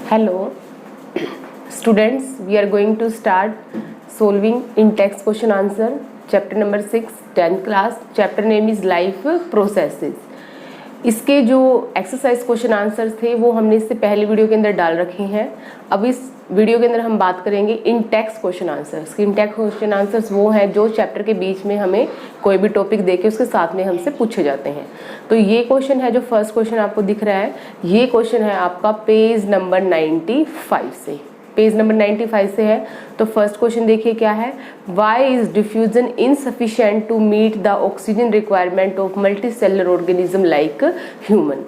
Hello students, we are going to start solving in text question answer chapter number 6 10th class. chapter name is life processes. इसके जो exercise question answers थे वो हमने इससे पहले video के अंदर डाल रखे हैं. अब इस वीडियो के अंदर हम बात करेंगे इन टेक्स्ट क्वेश्चन आंसर्स. इन टेक्स्ट क्वेश्चन आंसर्स वो हैं जो चैप्टर के बीच में हमें कोई भी टॉपिक देके उसके साथ में हमसे पूछे जाते हैं. तो ये क्वेश्चन है जो फर्स्ट क्वेश्चन आपको दिख रहा है, ये क्वेश्चन है आपका पेज नंबर 95 से. पेज नंबर 95 से है. तो फर्स्ट क्वेश्चन देखिए क्या है. Why is diffusion insufficient to meet the oxygen requirement of multicellular organism like human.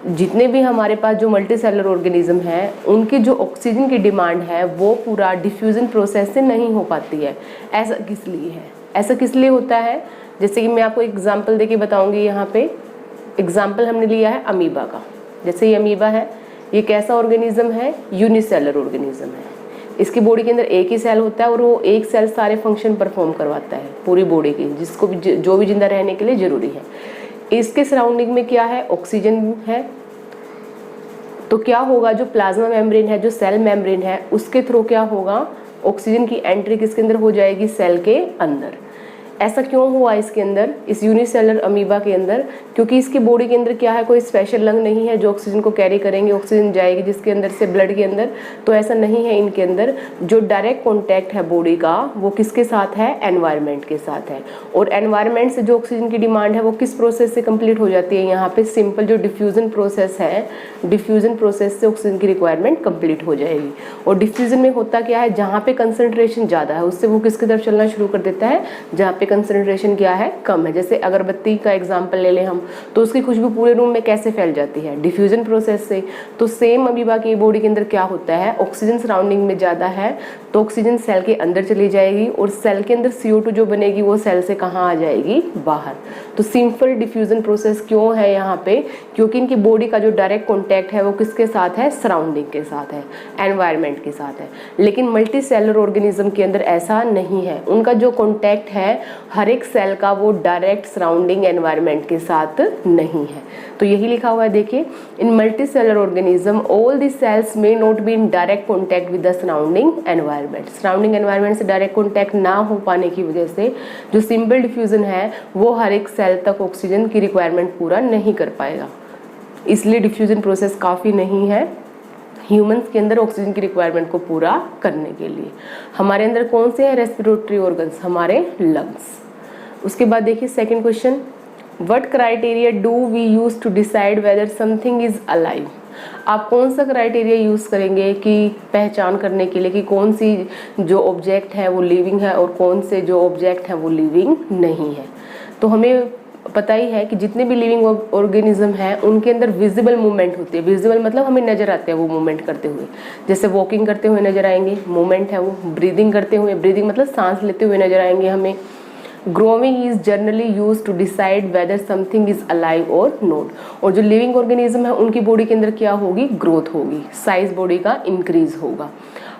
जितने भी हमारे पास जो मल्टीसेलुलर ऑर्गेनिज्म हैं उनकी जो ऑक्सीजन की डिमांड है वो पूरा डिफ्यूजन प्रोसेस से नहीं हो पाती है. ऐसा किस लिए है? ऐसा किस लिए होता है? जैसे कि मैं आपको एग्जाम्पल देके बताऊंगी. यहाँ पे एग्जाम्पल हमने लिया है अमीबा का. जैसे ये अमीबा है, ये कैसा ऑर्गेनिज्म है? यूनिसेलर ऑर्गेनिज्म है. इसकी बॉडी के अंदर एक ही सेल होता है और वो एक सेल सारे फंक्शन परफॉर्म करवाता है पूरी बॉडी की, जिसको भी जो भी जिंदा रहने के लिए जरूरी है. इसके सराउंडिंग में क्या है? ऑक्सीजन है. तो क्या होगा, जो प्लाज्मा मेम्ब्रेन है, जो सेल मेम्ब्रेन है, उसके थ्रू क्या होगा? ऑक्सीजन की एंट्री किसके अंदर हो जाएगी? सेल के अंदर. ऐसा क्यों हुआ इसके अंदर, इस यूनिसेलर अमीबा के अंदर? क्योंकि इसकी बॉडी के अंदर क्या है, कोई स्पेशल लंग नहीं है जो ऑक्सीजन को कैरी करेंगे, ऑक्सीजन जाएगी जिसके अंदर से ब्लड के अंदर. तो ऐसा नहीं है इनके अंदर. जो डायरेक्ट कॉन्टैक्ट है बॉडी का वो किसके साथ है? एनवायरनमेंट के साथ है. और एनवायरनमेंट से जो ऑक्सीजन की डिमांड है वो किस प्रोसेस से कंप्लीट हो जाती है? यहाँ पे सिंपल जो डिफ्यूजन प्रोसेस है, डिफ्यूजन प्रोसेस से ऑक्सीजन की रिक्वायरमेंट कंप्लीट हो जाएगी. और डिफ्यूजन में होता क्या है, जहाँ पे कंसंट्रेशन ज़्यादा है उससे वो किसकी तरफ चलना शुरू कर देता है? जहाँ पे कंसंट्रेशन क्या है? कम है. जैसे अगरबत्ती का एग्जांपल ले लें हम, तो उसकी खुशबू पूरे रूम में कैसे फैल जाती है? डिफ्यूजन प्रोसेस से. तो सेम अमीबा की बॉडी के अंदर क्या होता है, ऑक्सीजन सराउंडिंग में ज़्यादा है तो ऑक्सीजन सेल के अंदर चली जाएगी और सेल के अंदर CO2 जो बनेगी वो सेल से कहाँ आ जाएगी? बाहर. तो सिंपल डिफ्यूजन प्रोसेस क्यों है यहाँ पे? क्योंकि इनकी बॉडी का जो डायरेक्ट कॉन्टैक्ट है वो किसके साथ है? सराउंडिंग के साथ है, एनवायरनमेंट के साथ है. लेकिन मल्टीसेलुलर ऑर्गेनिज्म के अंदर ऐसा नहीं है. उनका जो कॉन्टैक्ट है हर एक सेल का वो डायरेक्ट सराउंडिंग एनवायरनमेंट के साथ नहीं है. तो यही लिखा हुआ है देखिए, in multicellular organism all the cells may not be in direct contact with the surrounding environment. Surrounding environment से डायरेक्ट कॉन्टैक्ट ना हो पाने की वजह से जो सिंपल डिफ्यूजन है वो हर एक सेल तक ऑक्सीजन की रिक्वायरमेंट पूरा नहीं कर पाएगा. इसलिए डिफ्यूजन प्रोसेस काफ़ी नहीं है ह्यूमंस के अंदर ऑक्सीजन की रिक्वायरमेंट को पूरा करने के लिए. हमारे अंदर कौन से हैं रेस्पिरेटरी ऑर्गन्स? हमारे लंग्स. उसके बाद देखिए second question, what criteria do we use to decide whether something is alive. आप कौन सा क्राइटेरिया यूज़ करेंगे कि पहचान करने के लिए कि कौन सी जो ऑब्जेक्ट है वो लिविंग है और कौन से जो ऑब्जेक्ट है वो लिविंग नहीं है? तो हमें पता ही है कि जितने भी लिविंग ऑर्गेनिज्म हैं उनके अंदर विजिबल मूवमेंट होती है. विजिबल मतलब हमें नजर आते हैं वो मूवमेंट करते हुए. जैसे वॉकिंग करते हुए नजर आएंगे, मूवमेंट है वो. ब्रीदिंग करते हुए, ब्रीदिंग मतलब सांस लेते हुए नजर आएंगे हमें. Growing is generally use to decide whether something is alive और नॉट. और जो लिविंग ऑर्गेनिज्म है उनकी बॉडी के अंदर क्या होगी? ग्रोथ होगी, साइज बॉडी का इंक्रीज होगा.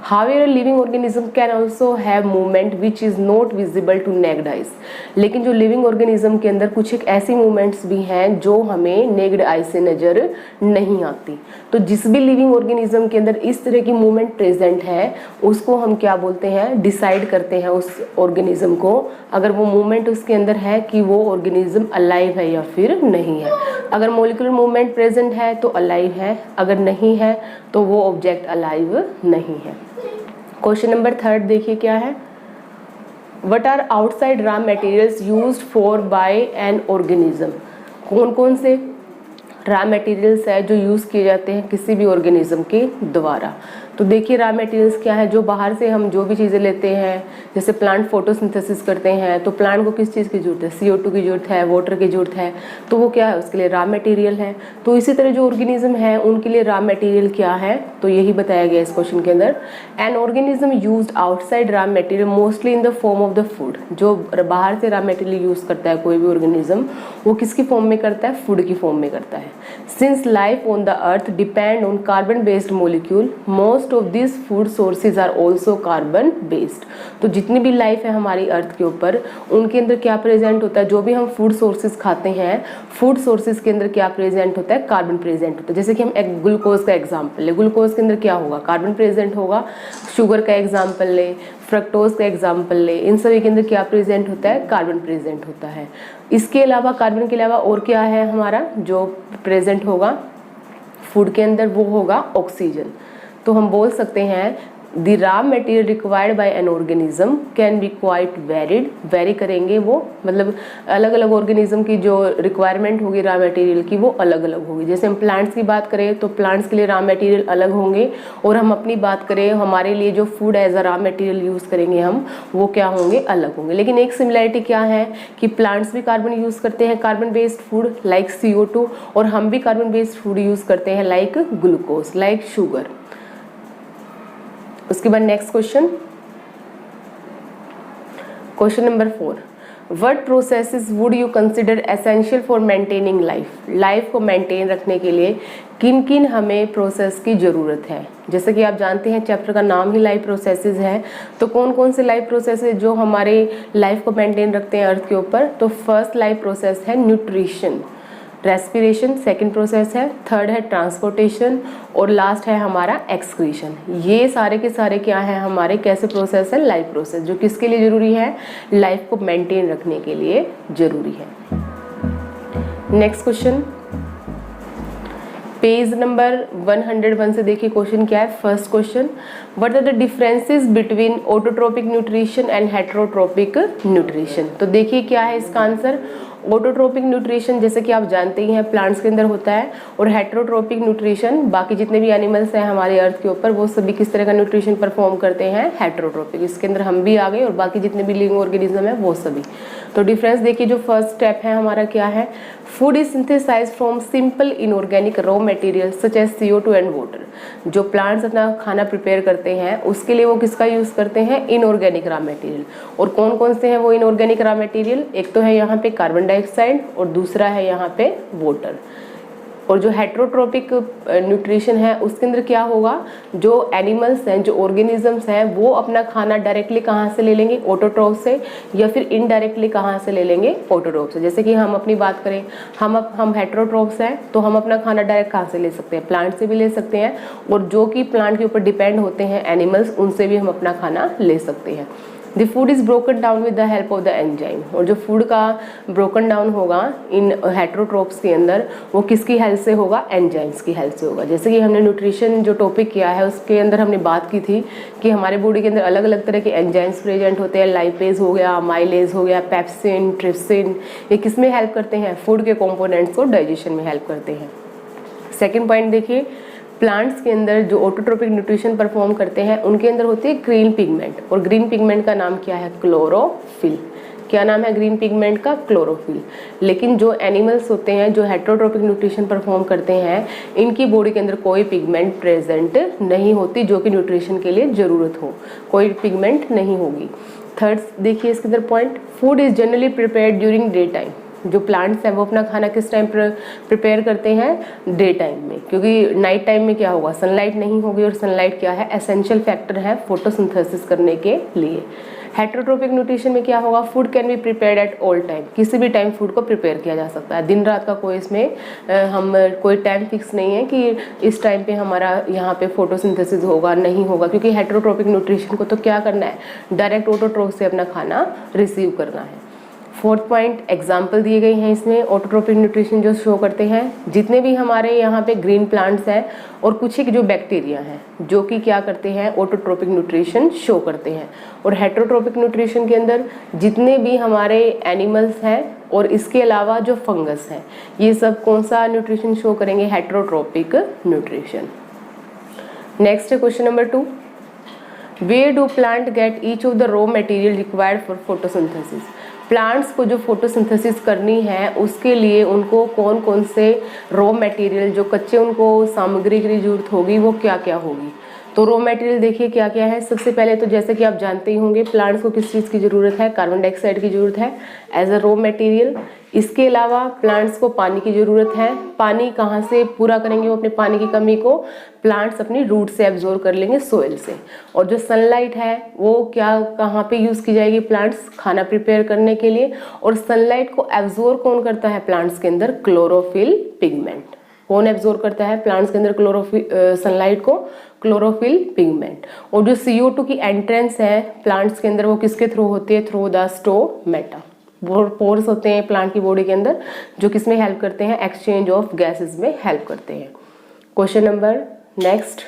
However, living organism can also have movement which is not visible to naked eyes. लेकिन जो लिविंग ऑर्गेनिज्म के अंदर कुछ एक ऐसी मूवमेंट्स भी हैं जो हमें नेक्ड आई से नज़र नहीं आती. तो जिस भी लिविंग ऑर्गेनिज्म के अंदर इस तरह की मूवमेंट प्रेजेंट है उसको हम क्या बोलते हैं? डिसाइड करते हैं उस ऑर्गेनिज्म को, अगर वो मूवमेंट उसके अंदर है कि वो ऑर्गेनिज्म अलाइव है या फिर नहीं है. अगर मोलिकुलर मूवमेंट प्रेजेंट है तो अलाइव है, अगर नहीं है तो वो ऑब्जेक्ट अलाइव नहीं है. क्वेश्चन नंबर 3 देखिए क्या है. What are outside raw materials used for by an organism. कौन कौन से रॉ मटेरियल्स है जो यूज़ किए जाते हैं किसी भी ऑर्गेनिज्म के द्वारा? तो देखिए रॉ मटेरियल्स क्या है, जो बाहर से हम जो भी चीज़ें लेते हैं, जैसे प्लांट फोटोसिंथेसिस करते हैं तो प्लांट को किस चीज़ की ज़रूरत है? CO2 की ज़रूरत है, वाटर की ज़रूरत है. तो वो क्या है? उसके लिए रॉ मटेरियल है. तो इसी तरह जो ऑर्गेनिज्म है उनके लिए रॉ मटेरियल क्या है? तो यही बताया गया इस क्वेश्चन के अंदर. An organism used outside raw material mostly in the form of the food. जो बाहर से रॉ मटेरियल यूज़ करता है कोई भी ऑर्गेनिज्म वो किसकी फॉर्म में करता है? फूड की फॉर्म में करता है. Since life on the earth depend on carbon based molecule, most most of this food sources are also carbon based. तो जितनी भी लाइफ है हमारी अर्थ के ऊपर, उनके अंदर क्या प्रेजेंट होता है, जो भी हम फूड सोर्सेज खाते हैं, फूड सोर्सेज के अंदर क्या प्रेजेंट होता है, कार्बन प्रेजेंट होता है। जैसे कि हम एक ग्लूकोज का एग्जाम्पल ले, ग्लूकोज के अंदर क्या होगा, कार्बन प्रेजेंट होगा। शुगर का एग्जाम्पल ले, फ्रक्टोज का एग्जाम्पल ले, इन सभी के अंदर क्या प्रेजेंट होता है, कार्बन प्रेजेंट होता है। इसके अलावा कार्बन के अलावा और क्या है हमारा जो प्रेजेंट होगा फूड के अंदर, वो होगा ऑक्सीजन। तो हम बोल सकते हैं the raw material required by an organism can be quite varied. Very करेंगे वो, मतलब अलग अलग ऑर्गेनिज्म की जो रिक्वायरमेंट होगी रॉ मटेरियल की वो अलग अलग होगी। जैसे हम प्लांट्स की बात करें तो प्लांट्स के लिए रॉ मटेरियल अलग होंगे, और हम अपनी बात करें हमारे लिए जो food as a raw material use करेंगे हम, वो क्या होंगे, अलग होंगे। लेकिन एक सिमिलैरिटी क्या है कि प्लांट्स भी कार्बन यूज़ करते हैं, carbon based food like CO2, और हम भी कार्बन बेस्ड फूड यूज़ करते हैं लाइक ग्लूकोज, लाइक शुगर। उसके बाद next question number 4, what processes would you consider essential for maintaining life. Life को मेंटेन रखने के लिए किन किन हमें प्रोसेस की ज़रूरत है। जैसे कि आप जानते हैं चैप्टर का नाम ही लाइफ प्रोसेसेस है, तो कौन कौन से लाइफ प्रोसेस है जो हमारे लाइफ को मेंटेन रखते हैं अर्थ के ऊपर। तो फर्स्ट लाइफ प्रोसेस है न्यूट्रिशन, रेस्पिरेशन सेकंड प्रोसेस है, थर्ड है ट्रांसपोर्टेशन, और लास्ट है हमारा एक्सक्रीशन। ये सारे के सारे क्या है हमारे, कैसे प्रोसेस है, लाइफ प्रोसेस, जो किसके लिए ज़रूरी है, लाइफ को मेंटेन रखने के लिए ज़रूरी है। नेक्स्ट क्वेश्चन पेज नंबर 101 से देखिए क्वेश्चन क्या है। First question, what are the differences between autotrophic nutrition and heterotrophic nutrition. तो देखिए क्या है इसका आंसर। ऑटोट्रोपिक न्यूट्रिशन जैसे कि आप जानते ही हैं प्लांट्स के अंदर होता है, और हेटेरोट्रोपिक न्यूट्रिशन बाकी जितने भी एनिमल्स हैं हमारे अर्थ के ऊपर वो सभी किस तरह का न्यूट्रिशन परफॉर्म करते हैं, हेटेरोट्रोपिक। इसके अंदर हम भी आ गए और बाकी जितने भी लिविंग ऑर्गेनिज्म है वो सभी। तो डिफरेंस देखिए, जो फर्स्ट स्टेप है हमारा क्या है, food is synthesized from simple inorganic raw material such as CO2 and water. जो प्लांट्स अपना खाना प्रिपेयर करते हैं उसके लिए वो किसका यूज़ करते हैं, इनऑर्गेनिक रॉ मटेरियल। और कौन कौन से हैं वो इनऑर्गेनिक रॉ मटेरियल, एक तो है यहाँ पे कार्बन डाइऑक्साइड और दूसरा है यहाँ पे वाटर। और जो हेटेरोट्रोपिक न्यूट्रिशन है उसके अंदर क्या होगा, जो एनिमल्स हैं, जो ऑर्गेनिजम्स हैं, वो अपना खाना डायरेक्टली कहाँ से ले लेंगे, ऑटोट्रोप से, या फिर इनडायरेक्टली कहाँ से ले लेंगे, ऑटोट्रोप से। जैसे कि हम अपनी बात करें, हम हेटेरोट्रोप्स हैं तो हम अपना खाना डायरेक्ट कहाँ से ले सकते हैं, प्लांट से भी ले सकते हैं, और जो कि प्लांट के ऊपर डिपेंड होते हैं एनिमल्स, उनसे भी हम अपना खाना ले सकते हैं। The food is broken down with the help of the enzyme. और जो फूड का ब्रोकन डाउन होगा इन हेटेरोट्रोप्स के अंदर वो किसकी हेल्प से होगा, एंजाइम्स की हेल्प से होगा। जैसे कि हमने न्यूट्रिशन जो टॉपिक किया है उसके अंदर हमने बात की थी कि हमारे बॉडी के अंदर अलग अलग तरह के एंजाइम्स प्रेजेंट होते हैं, लाइपेज हो गया, माइलेज हो गया, पेप्सिन, ट्रिप्सिन। ये किस में हेल्प करते हैं, फूड के कॉम्पोनेंट्स को डाइजेशन में हेल्प करते हैं। सेकेंड पॉइंट देखिए, प्लांट्स के अंदर जो ऑटोट्रोपिक न्यूट्रिशन परफॉर्म करते हैं उनके अंदर होती है ग्रीन पिगमेंट, और ग्रीन पिगमेंट का नाम क्या है, क्लोरोफिल। क्या नाम है ग्रीन पिगमेंट का, क्लोरोफिल। लेकिन जो एनिमल्स होते हैं जो हेटेरोट्रोपिक न्यूट्रिशन परफॉर्म करते हैं, इनकी बॉडी के अंदर कोई पिगमेंट प्रेजेंट नहीं होती जो कि न्यूट्रिशन के लिए ज़रूरत हो, कोई पिगमेंट नहीं होगी। थर्ड देखिए इसके अंदर point, food is generally prepared during day time. जो प्लांट्स हैं वो अपना खाना किस टाइम प्रिपेयर करते हैं, डे टाइम में, क्योंकि नाइट टाइम में क्या होगा, सनलाइट नहीं होगी, और सनलाइट क्या है, एसेंशियल फैक्टर है फोटोसिंथेसिस करने के लिए। हेटेरोट्रोपिक न्यूट्रिशन में क्या होगा, food can be prepared at all time. किसी भी टाइम फूड को प्रिपेयर किया जा सकता है, दिन रात का कोई इसमें हम कोई टाइम फिक्स नहीं है कि इस टाइम पे हमारा यहाँ पे फोटोसिंथेसिस होगा, नहीं होगा, क्योंकि हेटेरोट्रोपिक न्यूट्रिशन को तो क्या करना है, डायरेक्ट ऑटोट्रोप से अपना खाना रिसीव करना है। फोर्थ पॉइंट, एग्जाम्पल दिए गए हैं इसमें ऑटोट्रोपिक न्यूट्रिशन जो शो करते हैं, जितने भी हमारे यहाँ पे ग्रीन प्लांट्स हैं और कुछ एक जो बैक्टीरिया हैं जो कि क्या करते हैं, ऑटोट्रोपिक न्यूट्रिशन शो करते हैं। और हेटेरोट्रोपिक न्यूट्रिशन के अंदर जितने भी हमारे एनिमल्स हैं और इसके अलावा जो फंगस हैं, ये सब कौन सा न्यूट्रिशन शो करेंगे, हेटेरोट्रोपिक न्यूट्रिशन। नेक्स्ट है question number 2, where do plant get each of the raw material required for photosynthesis. Plants को जो फोटोसिंथेसिस करनी है उसके लिए उनको कौन कौन से रॉ मटेरियल, जो कच्चे उनको सामग्री की जरूरत होगी वो क्या क्या होगी। तो रॉ मटेरियल देखिए क्या क्या है। सबसे पहले तो जैसे कि आप जानते ही होंगे प्लांट्स को किस चीज़ की ज़रूरत है, कार्बन डाइऑक्साइड की ज़रूरत है एज अ रॉ मटेरियल। इसके अलावा प्लांट्स को पानी की ज़रूरत है। पानी कहाँ से पूरा करेंगे वो अपने पानी की कमी को? प्लांट्स अपनी रूट से एब्जॉर्ब कर लेंगे, सोइल से। और जो सनलाइट है वो क्या कहाँ पे यूज़ की जाएगी? प्लांट्स खाना प्रिपेयर करने के लिए। और सनलाइट को एब्जॉर्ब कौन करता है प्लांट्स के अंदर? Chlorophyll pigment. कौन एब्जॉर्ब करता है प्लांट्स के अंदर सनलाइट को? Chlorophyll pigment. और जो CO2 की एंट्रेंस है प्लांट्स के अंदर वो किसके थ्रू होती है? Through the stomata. पोर्स होते हैं प्लांट की बॉडी के अंदर जो किसमें हेल्प करते हैं? एक्सचेंज ऑफ गैसेस में हेल्प करते हैं। क्वेश्चन नंबर नेक्स्ट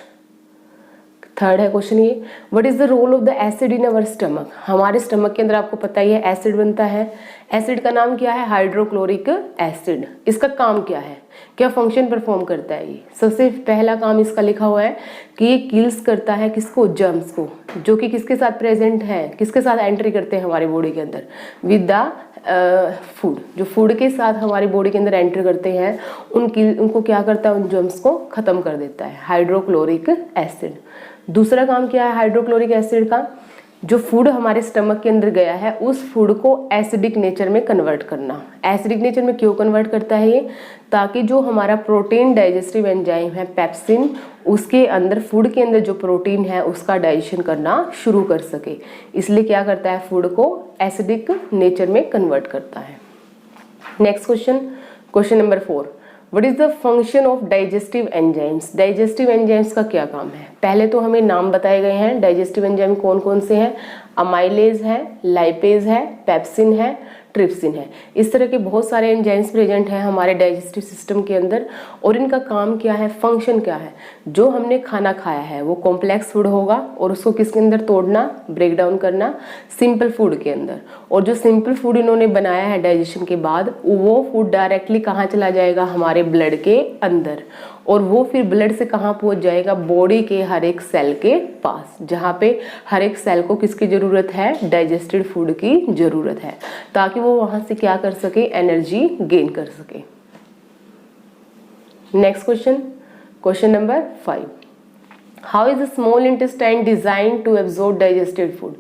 थर्ड है क्वेश्चन ये, what is the role of the acid in our stomach? हमारे स्टमक के अंदर आपको पता ही है एसिड बनता है। एसिड का नाम क्या है? Hydrochloric acid. इसका काम क्या है, क्या फंक्शन परफॉर्म करता है? ये सबसे पहला काम इसका लिखा हुआ है कि ये किल्स करता है किसको? जर्म्स को, जो कि किसके साथ प्रेजेंट है, किसके साथ एंट्री करते हैं हमारी बॉडी के अंदर? With the food. जो फूड के साथ हमारी बॉडी के अंदर एंटर करते हैं उनको क्या करता है? उन जर्म्स को खत्म कर देता है हाइड्रोक्लोरिक एसिड। दूसरा काम क्या है हाइड्रोक्लोरिक एसिड का? जो फूड हमारे स्टमक के अंदर गया है उस फूड को एसिडिक नेचर में कन्वर्ट करना। एसिडिक नेचर में क्यों कन्वर्ट करता है ये? ताकि जो हमारा प्रोटीन डाइजेस्टिव एंजाइम है पेप्सिन, उसके अंदर फूड के अंदर जो प्रोटीन है उसका डाइजेशन करना शुरू कर सके। इसलिए क्या करता है? फूड को एसिडिक नेचर में कन्वर्ट करता है। Next question, question number 4, what is the function of digestive enzymes? Digestive enzymes का क्या काम है? पहले तो हमें नाम बताए गए हैं डाइजेस्टिव एंजाइम कौन कौन से हैं। अमाइलेज है, लाइपेज है, पेप्सिन है, ट्रिप्सिन है। इस तरह के बहुत सारे एंजाइम्स प्रेजेंट हैं हमारे डाइजेस्टिव सिस्टम के अंदर। और इनका काम क्या है, फंक्शन क्या है? जो हमने खाना खाया है वो कॉम्प्लेक्स फूड होगा और उसको किसके अंदर तोड़ना, ब्रेक डाउन करना, सिंपल फूड के अंदर। और जो सिंपल फूड इन्होंने बनाया है डाइजेशन के बाद, वो फूड डायरेक्टली कहाँ चला जाएगा, हमारे ब्लड के अंदर। और वो फिर ब्लड से कहाँ पहुँच जाएगा, बॉडी के हर एक सेल के पास, जहाँ पे हर एक सेल को किसकी ज़रूरत है, डाइजेस्टेड फूड की ज़रूरत है, ताकि वो वहाँ से क्या कर सके, एनर्जी गेन कर सके। Next question, question number 5, how is the small intestine design to absorb digested food.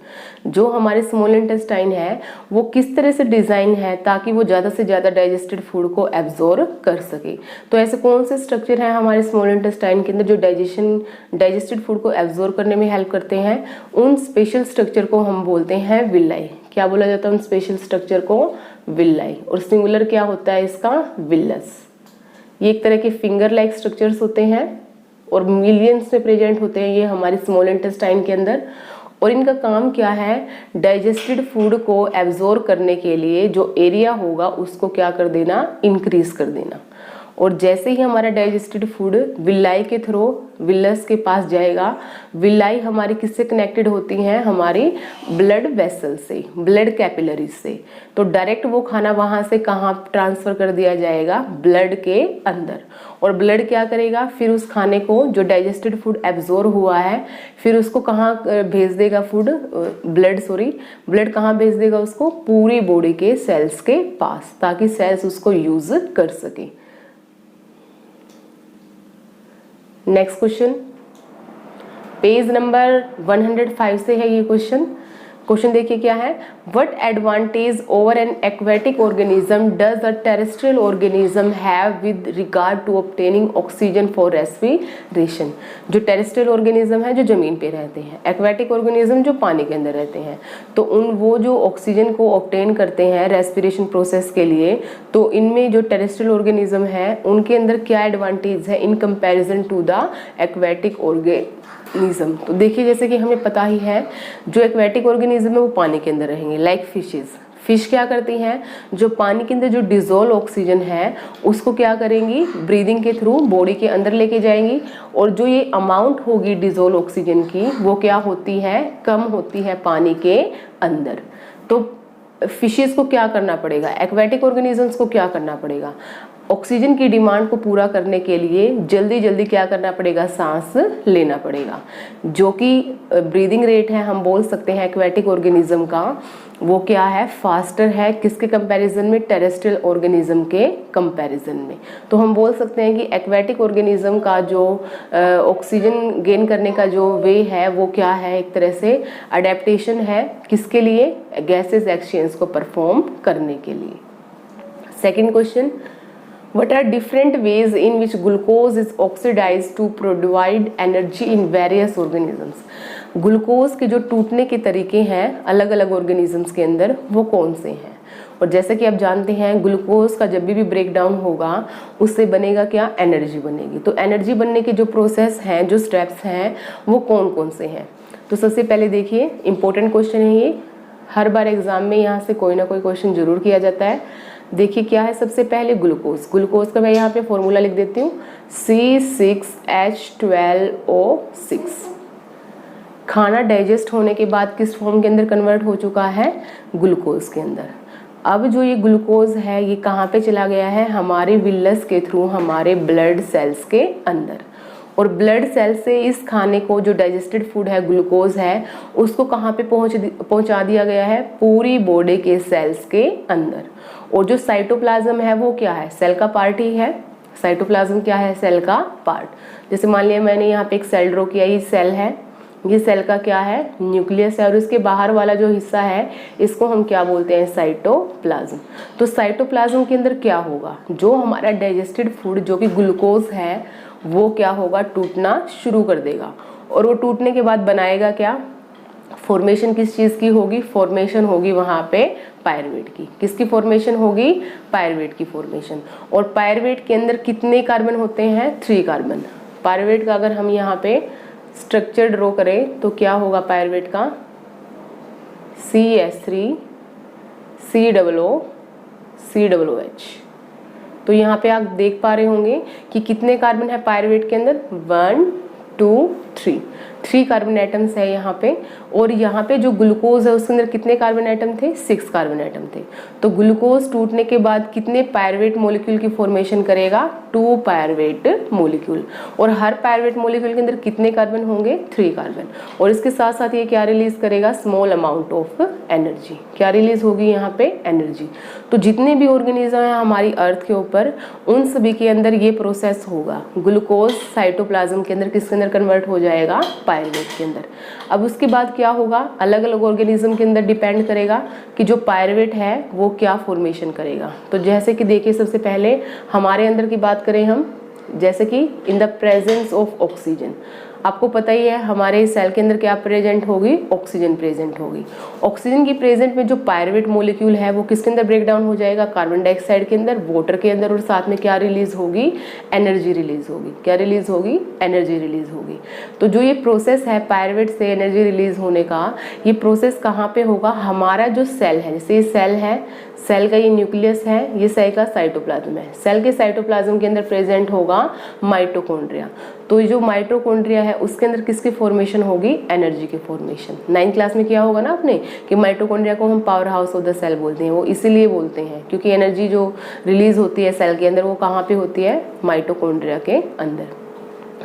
जो हमारे स्मॉल इंटेस्टाइन है वो किस तरह से डिज़ाइन है ताकि वो ज़्यादा से ज़्यादा डाइजेस्टेड फूड को एब्जॉर्ब कर सके। तो ऐसे कौन से स्ट्रक्चर हैं हमारे स्मॉल इंटेस्टाइन के अंदर जो डाइजेस्टेड फूड को एब्जॉर्ब करने में हेल्प करते हैं। उन स्पेशल स्ट्रक्चर को हम बोलते हैं विल्लाई। क्या बोला जाता है उन स्पेशल स्ट्रक्चर को, विल्लाई। और सिंगुलर क्या होता है इसका, विलस। ये एक तरह के फिंगर लाइक स्ट्रक्चर्स होते हैं और मिलियंस में प्रेजेंट होते हैं ये हमारे स्मॉल इंटेस्टाइन के अंदर। और इनका काम क्या है, डाइजेस्टेड फूड को एब्जॉर्ब करने के लिए जो एरिया होगा उसको क्या कर देना, इंक्रीज कर देना। और जैसे ही हमारा डाइजेस्टेड फूड विलाई के थ्रू विलस के पास जाएगा, विलाई हमारी किससे कनेक्टेड होती हैं, हमारी ब्लड वेसल से, ब्लड कैपिलरीज से। तो डायरेक्ट वो खाना वहाँ से कहाँ ट्रांसफ़र कर दिया जाएगा, ब्लड के अंदर। और ब्लड क्या करेगा, फिर उस खाने को जो डाइजेस्टेड फूड एब्जॉर्ब हुआ है फिर उसको कहाँ भेज देगा, ब्लड कहाँ भेज देगा उसको, पूरी बॉडी के सेल्स के पास, ताकि सेल्स उसको यूज कर सके। नेक्स्ट क्वेश्चन, पेज नंबर 105 से है ये क्वेश्चन। क्वेश्चन देखिए क्या है, what advantage over an aquatic organism does a terrestrial organism have with regard to obtaining oxygen for respiration. जो टेरेस्ट्रियल ऑर्गेनिज्म है जो जमीन पे रहते हैं, एक्वेटिक ऑर्गेनिज्म जो पानी के अंदर रहते हैं, तो वो जो ऑक्सीजन को ऑब्टेन करते हैं रेस्पिरेशन प्रोसेस के लिए, तो इनमें जो टेरेस्ट्रियल ऑर्गेनिज्म है उनके अंदर क्या एडवांटेज है in comparison to the aquatic organism. तो देखिए जैसे कि हमें पता ही है जो एक्वेटिक ऑर्गेनिज्म है वो पानी के अंदर रहेंगे, लाइक फिशेस। फिश क्या करती हैं, जो पानी के अंदर जो डिजोल्व ऑक्सीजन है उसको क्या करेंगी, ब्रीदिंग के थ्रू बॉडी के अंदर लेके जाएंगी। और जो ये अमाउंट होगी डिजोल्व ऑक्सीजन की वो क्या होती है, कम होती है पानी के अंदर। तो फिशेस को क्या करना पड़ेगा, एक्वेटिक ऑर्गेनिजम्स को क्या करना पड़ेगा, ऑक्सीजन की डिमांड को पूरा करने के लिए जल्दी जल्दी क्या करना पड़ेगा, सांस लेना पड़ेगा। जो कि ब्रीदिंग रेट है, हम बोल सकते हैं एक्वेटिक ऑर्गेनिज्म का, वो क्या है, फास्टर है। किसके कंपैरिजन में, टेरेस्ट्रियल ऑर्गेनिज्म के कंपैरिजन में। तो हम बोल सकते हैं कि एक्वेटिक ऑर्गेनिज्म का जो ऑक्सीजन गेन करने का जो वे है वो क्या है, एक तरह से अडेप्टेशन है। किसके लिए, गैसेस एक्सचेंज को परफॉर्म करने के लिए। Second question, what are different ways in which glucose is oxidized to provide energy in various organisms? Glucose के जो टूटने के तरीके हैं अलग अलग ऑर्गेनिजम्स के अंदर, वो कौन से हैं? और जैसे कि आप जानते हैं, ग्लूकोज का जब भी ब्रेक डाउन होगा उससे बनेगा क्या, एनर्जी बनेगी। तो एनर्जी बनने के जो प्रोसेस हैं, जो स्टेप्स हैं, वो कौन कौन से हैं? तो सबसे पहले देखिए, इंपॉर्टेंट क्वेश्चन है ये, हर बार एग्जाम में यहाँ से कोई ना कोई क्वेश्चन जरूर किया जाता है। देखिए क्या है, सबसे पहले ग्लूकोज। ग्लूकोज का मैं यहाँ पे फॉर्मूला लिख देती हूँ, C6H12O6। खाना डाइजेस्ट होने के बाद किस फॉर्म के अंदर कन्वर्ट हो चुका है, ग्लूकोज के अंदर। अब जो ये ग्लूकोज है ये कहाँ पे चला गया है, हमारे विलस के थ्रू हमारे ब्लड सेल्स के अंदर। और ब्लड सेल से इस खाने को, जो डाइजेस्टेड फूड है, ग्लूकोज है, उसको कहाँ पे पहुँचा दिया गया है, पूरी बॉडी के सेल्स के अंदर। और जो साइटोप्लाज्म है वो क्या है, सेल का पार्ट ही है। साइटोप्लाज्म क्या है, सेल का पार्ट। जैसे मान लिया मैंने यहाँ पे एक सेल ड्रॉ किया, ये सेल है, ये सेल का क्या है, न्यूक्लियस है। और इसके बाहर वाला जो हिस्सा है इसको हम क्या बोलते हैं, साइटोप्लाज्म। तो साइटोप्लाज्म के अंदर क्या होगा, जो हमारा डाइजेस्टेड फूड जो कि ग्लूकोज है वो क्या होगा, टूटना शुरू कर देगा। और वो टूटने के बाद बनाएगा क्या, फॉर्मेशन किस चीज़ की होगी, फॉर्मेशन होगी वहाँ पे पायरुवेट की। किसकी फॉर्मेशन होगी, पायरुवेट की फॉर्मेशन। और पायरुवेट के अंदर कितने कार्बन होते हैं, 3 कार्बन। पायरुवेट का अगर हम यहाँ पे स्ट्रक्चर ड्रॉ करें तो क्या होगा पायरुवेट का, CH3 COO COOH। तो यहाँ पे आप देख पा रहे होंगे कि कितने कार्बन है पायरुवेट के अंदर, 1 2 3 कार्बन एटम्स है यहाँ पे। और यहाँ पे जो ग्लूकोज है उसके अंदर कितने कार्बन एटम थे, 6 कार्बन एटम थे। तो ग्लूकोज टूटने के बाद कितने पायरुवेट मॉलिक्यूल की फॉर्मेशन करेगा, 2 पायरुवेट मॉलिक्यूल। और हर पायरुवेट मॉलिक्यूल के अंदर कितने कार्बन होंगे, 3 कार्बन। और इसके साथ साथ ये क्या रिलीज करेगा, स्मॉल अमाउंट ऑफ एनर्जी। क्या रिलीज होगी यहाँ पे, एनर्जी। तो जितने भी ऑर्गेनिज्म है हमारी अर्थ के ऊपर, उन सभी के अंदर ये प्रोसेस होगा। ग्लूकोज साइटोप्लाज्म के अंदर किसके अंदर कन्वर्ट हो जाएगा, पायरुवेट के अंदर। अब उसके बाद क्या होगा, अलग अलग ऑर्गेनिज्म के अंदर डिपेंड करेगा कि जो पायरुवेट है वो क्या फॉर्मेशन करेगा। तो जैसे कि देखिए, सबसे पहले हमारे अंदर की बात करें हम, जैसे कि in the presence of oxygen, आपको पता ही है हमारे सेल के अंदर क्या प्रेजेंट होगी, ऑक्सीजन प्रेजेंट होगी। ऑक्सीजन की प्रेजेंट में जो पायरुवेट मॉलिक्यूल है वो किसके अंदर ब्रेक डाउन हो जाएगा, कार्बन डाइऑक्साइड के अंदर, वाटर के अंदर। और साथ में क्या रिलीज होगी, एनर्जी रिलीज होगी। क्या रिलीज होगी, एनर्जी रिलीज होगी। तो जो ये प्रोसेस है पायरुवेट से एनर्जी रिलीज होने का, ये प्रोसेस कहाँ पे होगा, हमारा जो सेल है, जैसे ये सेल है, सेल का ये न्यूक्लियस है, ये सेल का साइटोप्लाज्म है। सेल के साइटोप्लाज्म के अंदर प्रेजेंट होगा माइटोकॉन्ड्रिया। तो जो माइटोकॉन्ड्रिया है उसके अंदर किसकी फॉर्मेशन होगी, एनर्जी की फॉर्मेशन। 9th क्लास में किया होगा ना आपने कि माइटोकॉन्ड्रिया को हम power house of the cell बोलते हैं। वो इसीलिए बोलते हैं क्योंकि एनर्जी जो रिलीज होती है सेल के अंदर वो कहाँ पे होती है, माइटोकॉन्ड्रिया के अंदर।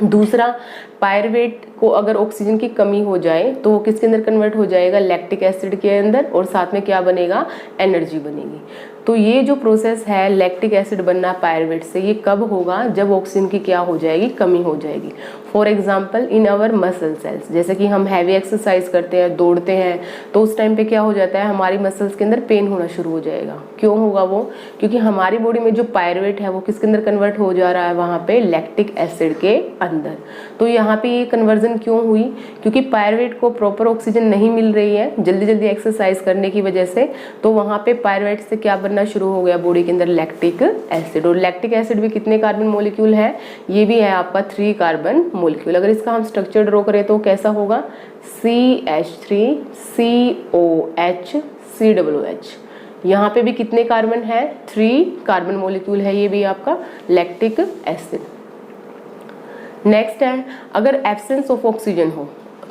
दूसरा, पायरुवेट को अगर ऑक्सीजन की कमी हो जाए तो वो किसके अंदर कन्वर्ट हो जाएगा, लैक्टिक एसिड के अंदर। और साथ में क्या बनेगा, एनर्जी बनेगी। तो ये जो प्रोसेस है लैक्टिक एसिड बनना पायरुवेट से, ये कब होगा, जब ऑक्सीजन की क्या हो जाएगी, कमी हो जाएगी। For example in our muscle cells, जैसे कि हम हैवी एक्सरसाइज करते हैं, दौड़ते हैं, तो उस टाइम पे क्या हो जाता है, हमारी मसल्स के अंदर पेन होना शुरू हो जाएगा। क्यों होगा वो, क्योंकि हमारी बॉडी में जो पायरुवेट है वो किसके अंदर कन्वर्ट हो जा रहा है, वहाँ पे लैक्टिक एसिड के अंदर। तो यहाँ पे ये कन्वर्जन क्यों हुई, क्योंकि पायरुवेट को प्रॉपर ऑक्सीजन नहीं मिल रही है जल्दी जल्दी एक्सरसाइज करने की वजह से। तो वहाँ पे पायरुवेट से क्या बनना शुरू हो गया, बॉडी के अंदर लैक्टिक एसिड। और लैक्टिक एसिड भी कितने कार्बन मॉलिक्यूल है, ये भी है आपका 3 कार्बन मॉलिक्यूल। अगर इसका हम स्ट्रक्चर ड्रॉ करें तो कैसा होगा, CH3 COH COOH। यहाँ पे भी कितने कार्बन है, 3 कार्बन मॉलिक्यूल है, ये भी आपका लैक्टिक एसिड। नेक्स्ट है, अगर एब्सेंस ऑफ ऑक्सीजन हो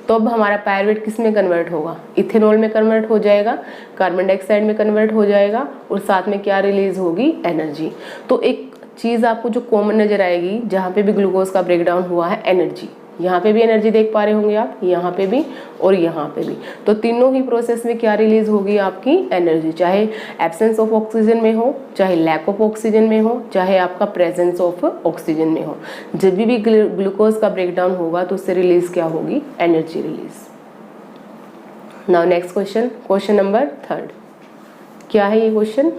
तो अब हमारा पायरुवेट किस में कन्वर्ट होगा, इथेनॉल में कन्वर्ट हो जाएगा, कार्बन डाइऑक्साइड में कन्वर्ट हो जाएगा। और साथ में क्या रिलीज होगी, एनर्जी। तो एक चीज़ आपको जो कॉमन नज़र आएगी जहाँ पे भी ग्लूकोज का ब्रेकडाउन हुआ है, एनर्जी। यहाँ पे भी एनर्जी देख पा रहे होंगे आप, यहाँ पे भी और यहाँ पे भी। तो तीनों ही प्रोसेस में क्या रिलीज होगी आपकी एनर्जी, चाहे एब्सेंस ऑफ ऑक्सीजन में हो, चाहे लैक ऑफ ऑक्सीजन में हो, चाहे आपका प्रेजेंस ऑफ ऑक्सीजन में हो। जब भी ग्लूकोज का ब्रेकडाउन होगा तो उससे रिलीज क्या होगी, energy release. Now next question, question number 3 क्या है ये question,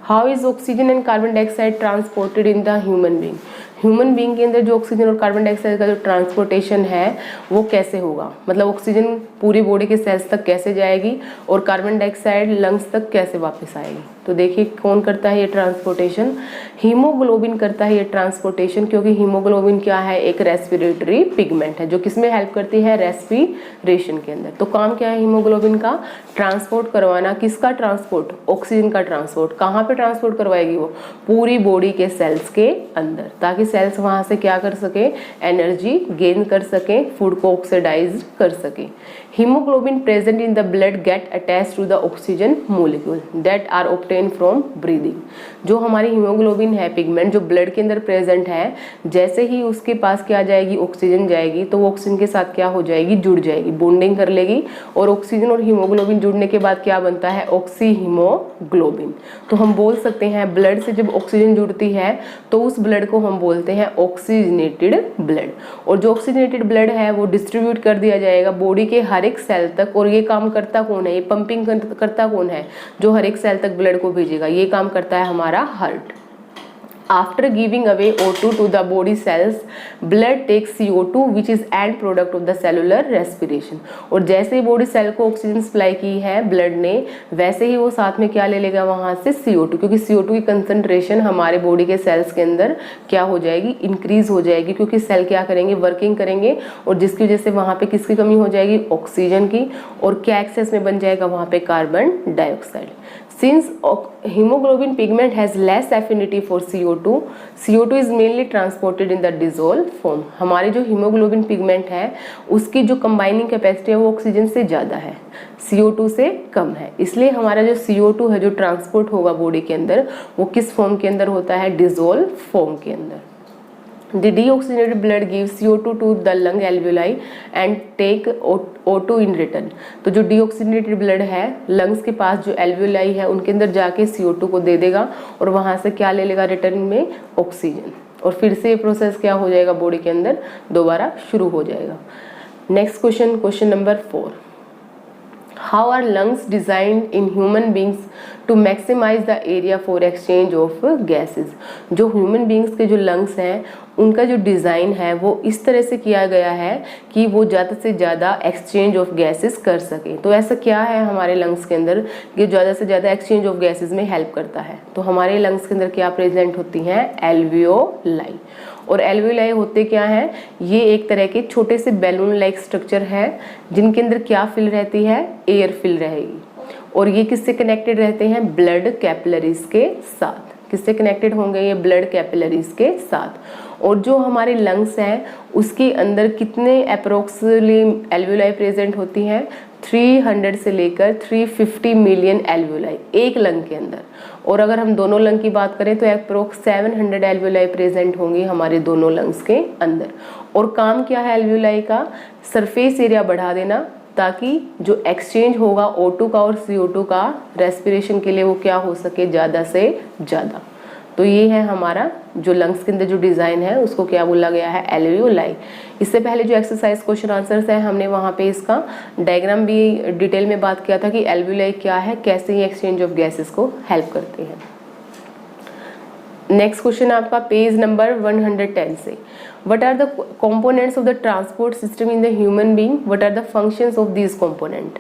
how is oxygen and carbon dioxide transported in the human being. Human being के अंदर जो ऑक्सीजन और कार्बन डाइऑक्साइड का जो ट्रांसपोर्टेशन है वो कैसे होगा, मतलब ऑक्सीजन पूरी बॉडी के सेल्स तक कैसे जाएगी और कार्बन डाइऑक्साइड लंग्स तक कैसे वापस आएगी। तो देखिए कौन करता है ये ट्रांसपोर्टेशन, हीमोग्लोबिन करता है ये ट्रांसपोर्टेशन, क्योंकि हीमोग्लोबिन क्या है, एक रेस्पिरेटरी पिगमेंट है जो किसमें हेल्प करती है, रेस्पिरेशन के अंदर। तो काम क्या है हीमोग्लोबिन का, ट्रांसपोर्ट करवाना, किसका ट्रांसपोर्ट, ऑक्सीजन का ट्रांसपोर्ट। कहाँ पे ट्रांसपोर्ट करवाएगी वो, पूरी बॉडी के सेल्स के अंदर, ताकि सेल्स वहाँ से क्या कर सके, एनर्जी गेन कर सके, फूड को ऑक्सीडाइज कर सके। Haemoglobin present in the blood get attach to the oxygen molecule that are obtain from breathing. जो हमारी हीमोग्लोबिन है पिगमेंट जो ब्लड के अंदर प्रेजेंट है, जैसे ही उसके पास क्या जाएगी, ऑक्सीजन जाएगी, तो वो ऑक्सीजन के साथ क्या हो जाएगी, जुड़ जाएगी, बॉन्डिंग कर लेगी। और ऑक्सीजन और हीमोग्लोबिन जुड़ने के बाद क्या बनता है, ऑक्सी हीमोग्लोबिन। तो हम बोल सकते हैं ब्लड से जब ऑक्सीजन जुड़ती है तो उस ब्लड को हम बोलते हैं ऑक्सीजनेटेड ब्लड। और जो ऑक्सीजनेटेड ब्लड है वो डिस्ट्रीब्यूट कर दिया जाएगा बॉडी के हर एक सेल तक। और ये काम करता कौन है, ये पंपिंग करता कौन है, जो हर एक सेल तक ब्लड को भेजेगा, ये काम करता है हमारा heart. After giving away O2 to the body cells, blood takes CO2 which is end product of the cellular respiration। और जैसे ही बॉडी सेल को ऑक्सीजन सप्लाई की है ब्लड ने, वैसे ही वो साथ में क्या ले लेगा वहाँ से CO2, क्योंकि CO2 की कंसंट्रेशन हमारे बॉडी के सेल्स के अंदर क्या हो जाएगी, इंक्रीज हो जाएगी, क्योंकि सेल क्या करेंगे, वर्किंग करेंगे। और जिसकी वजह से वहाँ पे किसकी कमी हो जाएगी, ऑक्सीजन की। और क्या एक्सेस में बन जाएगा वहाँ पे, carbon dioxide. Since hemoglobin pigment has less affinity for CO2, CO2 is mainly transported in the dissolved form। हमारी जो हीमोग्लोबिन पिगमेंट है उसकी जो कंबाइनिंग कैपेसिटी है वो ऑक्सीजन से ज़्यादा है, CO2 से कम है। इसलिए हमारा जो CO2 है जो ट्रांसपोर्ट होगा बॉडी के अंदर, वो किस फॉर्म के अंदर होता है, डिसॉल्व फॉर्म के अंदर। The deoxygenated blood gives CO2 to the lung alveoli and take O2 in return। तो जो deoxygenated blood है लंग्स के पास जो एल्वियोलाई है उनके अंदर जाके CO2 को दे देगा और वहाँ से क्या ले लेगा, रिटर्न में ऑक्सीजन। और फिर से ये प्रोसेस क्या हो जाएगा, बॉडी के अंदर दोबारा शुरू हो जाएगा। Next question, question number 4, How are lungs designed in human beings to maximize the area for exchange of gases। जो ह्यूमन बींग्स के जो लंग्स हैं उनका जो डिज़ाइन है वो इस तरह से किया गया है कि वो ज़्यादा से ज़्यादा एक्सचेंज ऑफ गैसेस कर सके। तो ऐसा क्या है हमारे लंग्स के अंदर कि ज़्यादा से ज़्यादा एक्सचेंज ऑफ गैसेस में हेल्प करता है। तो हमारे लंग्स के अंदर क्या प्रेजेंट होती हैं, एल्वियोलाई। और एल्वियोलाई होते क्या हैं, ये एक तरह के छोटे से बैलून लाइक स्ट्रक्चर है जिनके अंदर क्या फिल रहती है, एयर फिल रहेगी। और ये किससे कनेक्टेड रहते हैं, ब्लड कैपिलरीज के साथ। किससे कनेक्टेड होंगे ये, ब्लड कैपिलरीज के साथ। और जो हमारे लंग्स हैं उसके अंदर कितने अप्रोक्सली एल्वियोलाई प्रेजेंट होती हैं, 300 से लेकर 350 मिलियन एल्वियोलाई एक लंग के अंदर। और अगर हम दोनों लंग की बात करें तो अप्रोक्स 700 एल्वियोलाई प्रेजेंट होंगी हमारे दोनों लंग्स के अंदर। और काम क्या है एल्वियोलाई का, सरफेस एरिया बढ़ा देना ताकि जो एक्सचेंज होगा O2 का और CO2 का रेस्पिरेशन के लिए वो क्या हो सके, ज़्यादा से ज़्यादा। तो ये है हमारा जो लंग्स के अंदर जो डिज़ाइन है उसको क्या बोला गया है, एल्वियोलाई। इससे पहले जो एक्सरसाइज क्वेश्चन आंसर्स है हमने वहाँ पे इसका डायग्राम भी डिटेल में बात किया था कि एल्वियोलाई क्या है, कैसे ये एक्सचेंज ऑफ गैसेस को हेल्प करते हैं। नेक्स्ट क्वेश्चन आपका पेज नंबर 110 से, What are the components of the transport system in the human being? What are the functions of these component?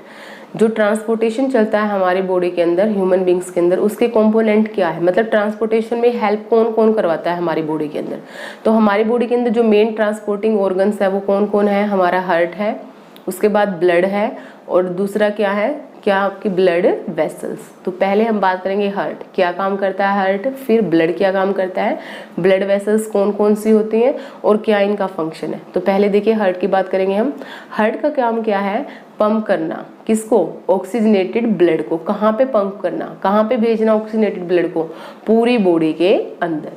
जो ट्रांसपोर्टेशन चलता है हमारी बॉडी के अंदर, ह्यूमन बींग्स के अंदर, उसके कंपोनेंट क्या है, मतलब ट्रांसपोर्टेशन में हेल्प कौन कौन करवाता है हमारी बॉडी के अंदर। तो हमारी बॉडी के अंदर जो मेन ट्रांसपोर्टिंग ऑर्गन्स है वो कौन कौन है, हमारा हार्ट है, उसके बाद ब्लड है, और दूसरा क्या है, क्या आपकी ब्लड वेसल्स। तो पहले हम बात करेंगे हार्ट, क्या काम करता है हार्ट, फिर ब्लड क्या काम करता है, ब्लड वेसल्स कौन कौन सी होती हैं और क्या इनका फंक्शन है। तो पहले देखिए हार्ट की बात करेंगे हम। हार्ट का काम क्या है, पंप करना, किसको, ऑक्सीजनेटेड ब्लड को। कहाँ पे पंप करना, कहाँ पे भेजना ऑक्सीजनेटेड ब्लड को, पूरी बॉडी के अंदर।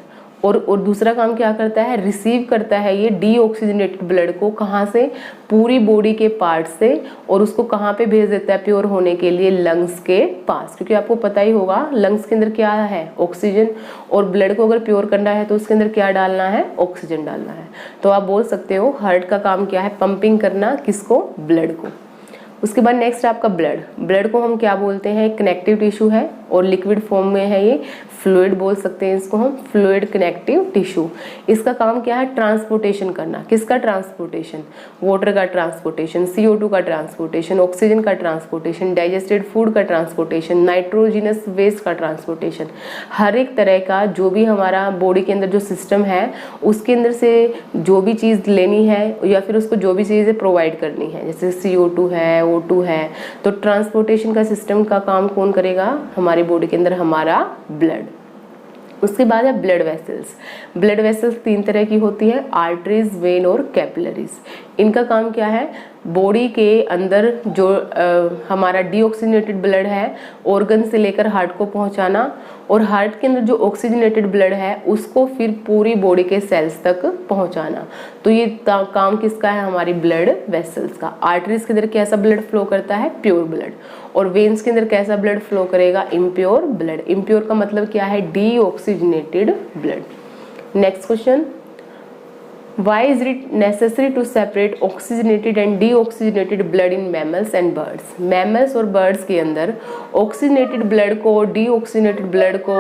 और दूसरा काम क्या करता है, रिसीव करता है ये डीऑक्सीजनेटेड ब्लड को, कहाँ से, पूरी बॉडी के पार्ट से, और उसको कहाँ पे भेज देता है प्योर होने के लिए, लंग्स के पास। क्योंकि आपको पता ही होगा लंग्स के अंदर क्या है, ऑक्सीजन, और ब्लड को अगर प्योर करना है तो उसके अंदर क्या डालना है, ऑक्सीजन डालना है। तो आप बोल सकते हो हार्ट का काम क्या है, पंपिंग करना, किसको, ब्लड को। उसके बाद नेक्स्ट आपका ब्लड को हम क्या बोलते हैं, कनेक्टिव टिश्यू है और लिक्विड फॉर्म में है ये, फ्लूइड बोल सकते हैं इसको हम, फ्लूइड कनेक्टिव टिश्यू। इसका काम क्या है, ट्रांसपोर्टेशन करना। किसका ट्रांसपोर्टेशन, वाटर का ट्रांसपोर्टेशन, CO2 का ट्रांसपोर्टेशन, ऑक्सीजन का ट्रांसपोर्टेशन, डाइजेस्टेड फूड का ट्रांसपोर्टेशन, नाइट्रोजिनस वेस्ट का ट्रांसपोर्टेशन। हर एक तरह का जो भी हमारा बॉडी के अंदर जो सिस्टम है उसके अंदर से जो भी चीज़ लेनी है या फिर उसको जो भी चीज़ें प्रोवाइड करनी है, जैसे CO2 है, O2 है, तो ट्रांसपोर्टेशन का सिस्टम का काम कौन करेगा, हमारी बॉडी के अंदर हमारा ब्लड। उसके बाद है ब्लड वेसल्स। ब्लड वेसल्स 3 तरह की होती है, आर्टरीज, वेन और कैपिलरीज। इनका काम क्या है, बॉडी के अंदर जो हमारा डीऑक्सीजनेटेड ब्लड है ऑर्गन से लेकर हार्ट को पहुंचाना, और हार्ट के अंदर जो ऑक्सीजनेटेड ब्लड है उसको फिर पूरी बॉडी के सेल्स तक पहुंचाना। तो ये काम किसका है, हमारी ब्लड वेसल्स का। आर्टरीज के अंदर कैसा ब्लड फ्लो करता है, प्योर ब्लड, और वेन्स के अंदर कैसा ब्लड फ्लो करेगा, इम्प्योर ब्लड। इम्प्योर का मतलब क्या है, deoxygenated blood. Next question, Why is it necessary to separate oxygenated and deoxygenated blood in mammals and birds? Mammals और birds के अंदर oxygenated blood को deoxygenated blood को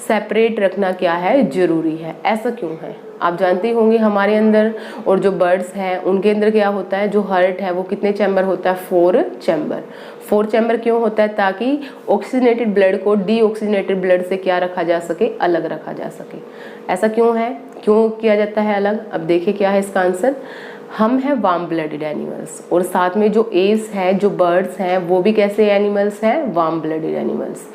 separate रखना क्या है, जरूरी है। ऐसा क्यों है, आप जानते होंगे हमारे अंदर और जो बर्ड्स हैं उनके अंदर क्या होता है, जो हार्ट है वो कितने चैम्बर होता है, 4 चैम्बर। 4 चैम्बर क्यों होता है, ताकि ऑक्सीजनेटेड ब्लड को डीऑक्सीजनेटेड ब्लड से क्या रखा जा सके, अलग रखा जा सके। ऐसा क्यों है, क्यों किया जाता है अलग, अब देखिए क्या है इसका आंसर। हम हैं वार्म ब्लडेड एनिमल्स, और साथ में जो एव्स हैं, जो बर्ड्स हैं, वो भी कैसे एनिमल्स हैं, वार्म ब्लडेड एनिमल्स।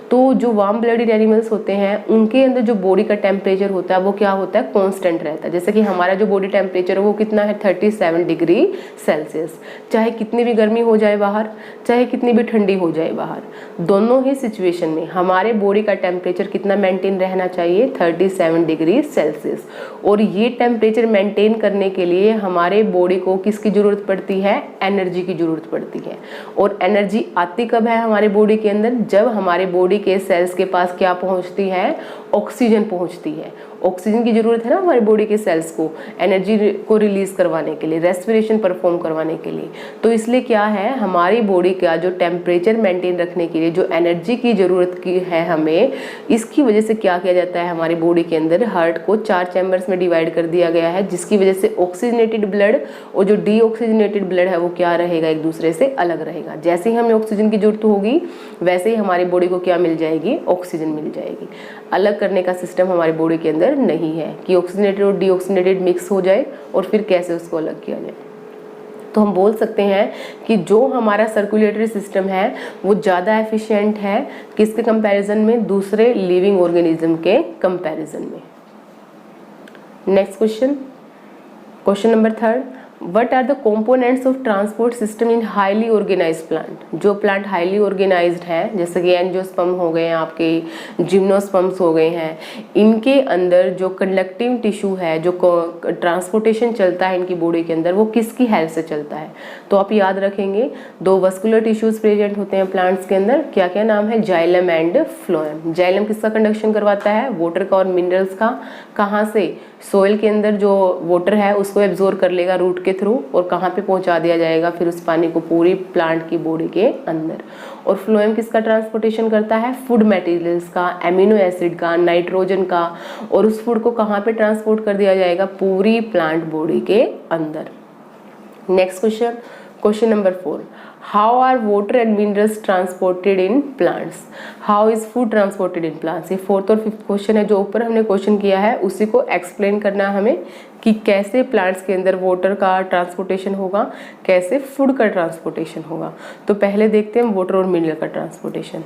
तो जो वार्म ब्लडेड एनिमल्स होते हैं उनके अंदर जो बॉडी का टेम्परेचर होता है वो क्या होता है, कांस्टेंट रहता है। जैसे कि हमारा जो बॉडी टेम्परेचर है वो कितना है, 37 डिग्री सेल्सियस। चाहे कितनी भी गर्मी हो जाए बाहर, चाहे कितनी भी ठंडी हो जाए बाहर, दोनों ही सिचुएशन में हमारे बॉडी का टेम्परेचर कितना मेंटेन रहना चाहिए, 37 डिग्री सेल्सियस। और ये टेम्परेचर मेंटेन करने के लिए हमारे बॉडी को किसकी जरूरत पड़ती है, एनर्जी की जरूरत पड़ती है। और एनर्जी आती कब है हमारे बॉडी के अंदर, जब हमारे बॉडी के सेल्स के पास क्या पहुंचती है, ऑक्सीजन पहुंचती है। ऑक्सीजन की जरूरत है ना हमारी बॉडी के सेल्स को एनर्जी को रिलीज करवाने के लिए, रेस्पिरेशन परफॉर्म करवाने के लिए। तो इसलिए क्या है, हमारी बॉडी का जो टेम्परेचर मेंटेन रखने के लिए जो एनर्जी की जरूरत की है हमें, इसकी वजह से क्या किया जाता है, हमारी बॉडी के अंदर हार्ट को 4 चैम्बर्स में डिवाइड कर दिया गया है, जिसकी वजह से ऑक्सीजनेटेड ब्लड और जो डीऑक्सीजनेटेड ब्लड है वो क्या रहेगा, एक दूसरे से अलग रहेगा। जैसे ही हमें ऑक्सीजन की जरूरत होगी वैसे ही हमारी बॉडी को क्या मिल जाएगी, ऑक्सीजन मिल जाएगी। अलग करने का सिस्टम हमारी बॉडी के अंदर नहीं है कि ऑक्सीजनेटेड और डीऑक्सीजनेटेड मिक्स हो जाए और फिर कैसे उसको अलग किया जाए। तो हम बोल सकते हैं कि जो हमारा सर्कुलेटरी सिस्टम है वो ज़्यादा एफिशिएंट है किसके कंपैरिजन में, दूसरे लिविंग ऑर्गेनिज्म के कंपैरिजन में। Next question, question number 3, What are the components of transport system in highly organized plant? जो प्लांट हाईली ऑर्गेनाइज्ड है, जैसे कि एंजियोस्पर्म हो गए हैं, आपके जिम्नोस्पर्म्स हो गए हैं, इनके अंदर जो कंडक्टिंग टिश्यू है, जो ट्रांसपोर्टेशन चलता है इनकी बॉडी के अंदर, वो किसकी हेल्प से चलता है। तो आप याद रखेंगे 2 वस्कुलर टिश्यूज प्रेजेंट होते हैं प्लांट्स के अंदर, क्या क्या नाम है, जाइलम एंड फ्लोएम। जाइलम किसका कंडक्शन करवाता है, वाटर का और मिनरल्स का। कहाँ से, सोइल के अंदर जो वाटर है उसको एब्जॉर्ब कर लेगा रूट के थ्रू, और कहाँ पे पहुंचा दिया जाएगा फिर उस पानी को, पूरी प्लांट की बॉडी के अंदर। और फ्लोएम किसका ट्रांसपोर्टेशन करता है, फूड मटेरियल्स का, एमिनो एसिड का, नाइट्रोजन का, और उस फूड को कहाँ पे ट्रांसपोर्ट कर दिया जाएगा, पूरी प्लांट बॉडी के अंदर। Next question, question number 4, how are water and minerals transported in plants, how is food transported in plants. ये 4th और 5th क्वेश्चन है जो ऊपर हमने क्वेश्चन किया है, उसी को एक्सप्लेन करना है हमें कि कैसे प्लांट्स के अंदर वाटर का ट्रांसपोर्टेशन होगा, कैसे फूड का ट्रांसपोर्टेशन होगा। तो पहले देखते हैं वाटर और मिनरल का ट्रांसपोर्टेशन।